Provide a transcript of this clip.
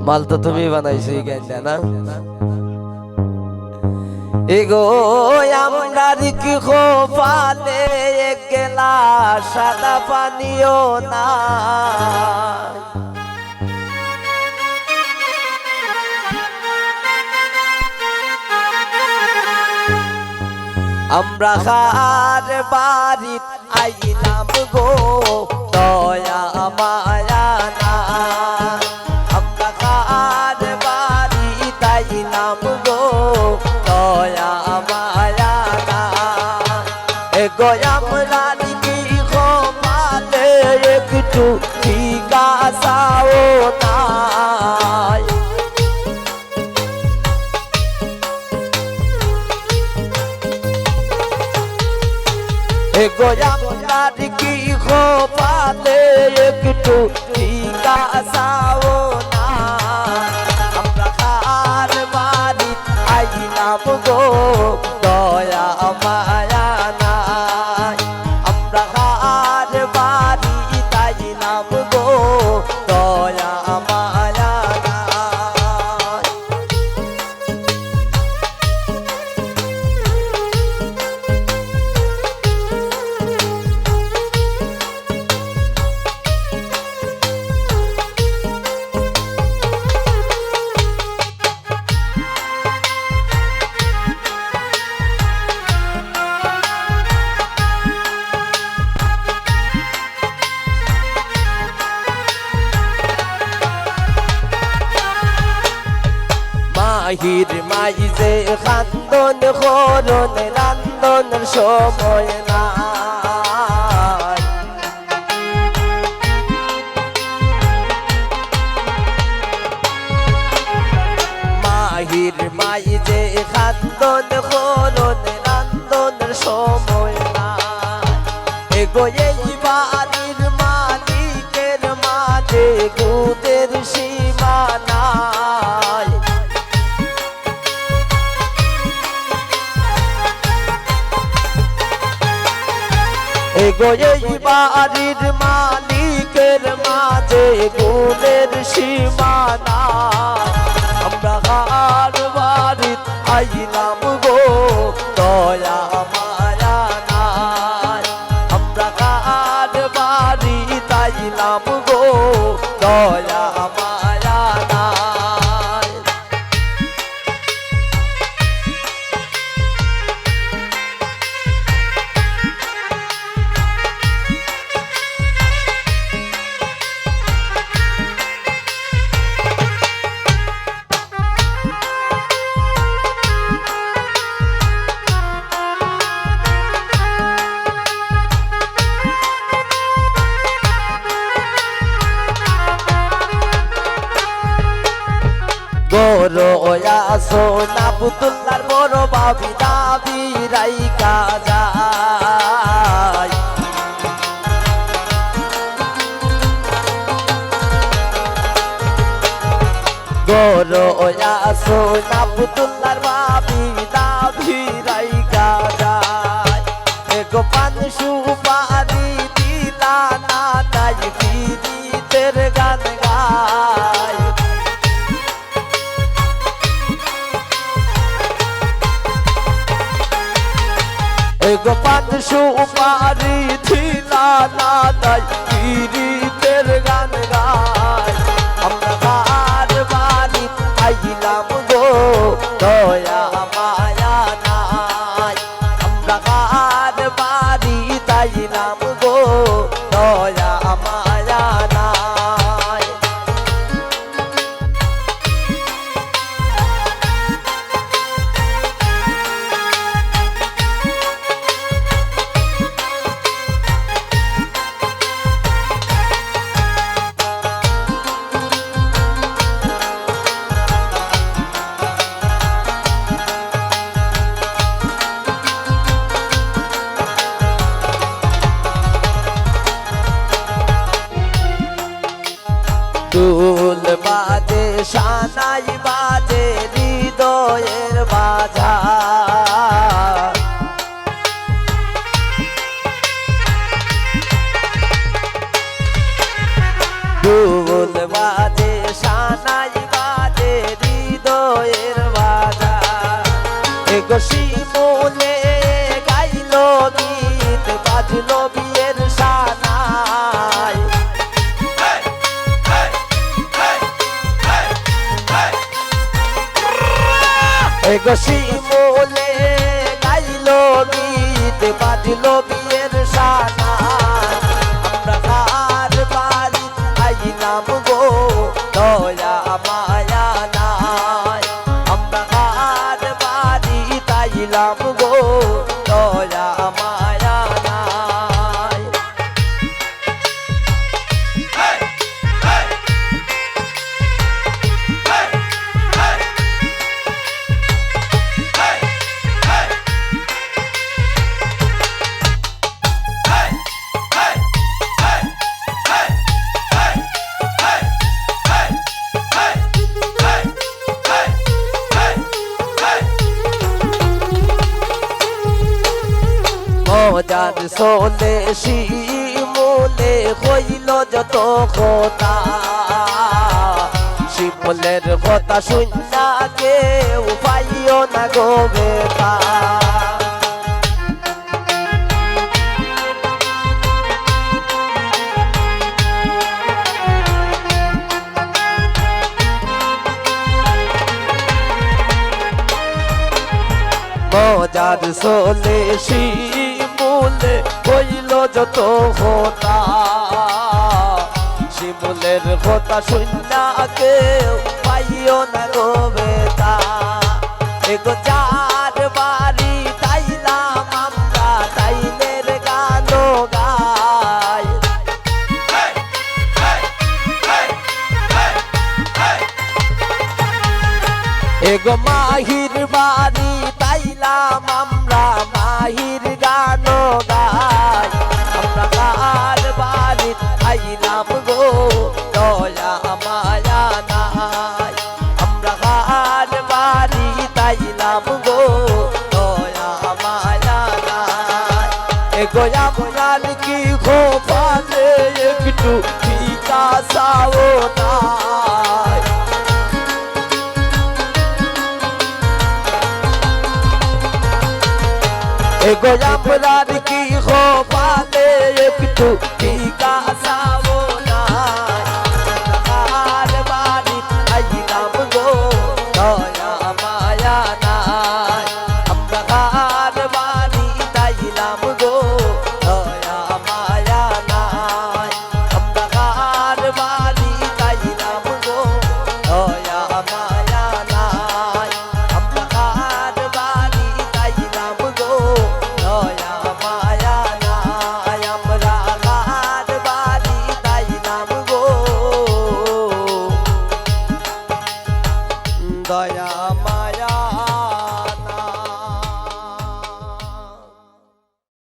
মাল তো তুমি বানাইছো এই গানটা না? এগো আমরার কি খোপালে এক গেলাস সাদা পানিও না, আমরা খার বাড়িত আইলাম গো দয়া মায়া না, আমরা খার বাড়িত আইলাম গো দয়া মায়া না। এগো আমরা কি খোপালে একটু ঠিক আসাও না, এগো আমরার কি খোপালে একটু ঠিক আসাও না, আমরা খার বাড়ি আইলাম গো দয়া মায়া না, আমরা খার বাড়ি আইলাম গো দয়া মায়া না। মাহির মাইজে খান্দন খরণ রান্দনের সময় নাই, মাহির মাইজে খান্দন খরণ রান্দনের সময় নাই। এগো এই বাড়ির মালিকের মাঝে গুদের সীমা নাই, এগো এই বাড়ির মালিকের মাঝে গুণের সীমা নাই, আমরা কার বাড়িত আইলাম গো দয়া মায়া নাই, আমরা কার বাড়িত আইলাম গো দয়া মায়া নাই। বড় আসো না পুতুল্লার বড় ভাবি দাবি রাইকা যায়, বড় আসো না পুতুল্লার ভাবি দাবি রাইকা যায়। এগো পান সুপারি দিলা না নাই ফিরিতের গান গায়, এগো পান সুপারি দিলা না নাই ফিরিতের গান গায়, আমরা কার বাড়ি আইলাম গো দয়া মায়া নাই, আমরা কার বাড়ি আইলাম গো দয়া মায়া নাই। দুল বাজে শানাই বাজে হৃদয়ের বাজার, দুল বাজে শানাই এগো শিমুলে গাইলো গীত বাজলো বিয়ের সানাই এগো শিমুলে গাইলো গীত বাজলো বিয়ের সানাই আমরা কার বাড়ি আইলাম গো দয়া মায়া নাই আমরা কার বাড়ি তাইলাম গো দয়া মায়া নাই মজার সোলে শিমুলে হইল যত কথা শিমুলের কথা শুননা কেউ পাইও না গো বেটা মজার সোলে শিমুলে হইল যত কথা শিমুলের কথা শুননা কেউ পাইও না গো বেটা এগো চার বাড়ি তাইলাম আমরা তাইনের গান গাই এগো মাহির বাড়ি তাইলাম আমরা মাহির গান গাই আমরা কার বাড়ি আইলাম গো দয়া মায়া নাই আমরা কার বাড়ি তাইলাম গো দয়া মায়া নাই এগো আপনার কি খোপালে একটু ফিকা চাও নাই এগো আপনার কি খোপালে একটু ফিকা চাও নাই কার বাড়ি আইলাম গো দয়া মায়া নাই আমরা কার বাড়ি তাইলাম গো দয়া মায়া নাই আমরা কার বাড়ি তাইলাম গো দয়া মায়া নাই আমরা কার বাড়ি তাইলাম গো দয়া মায়া নাই আমরা কার বাড়ি তাইলাম গো দয়া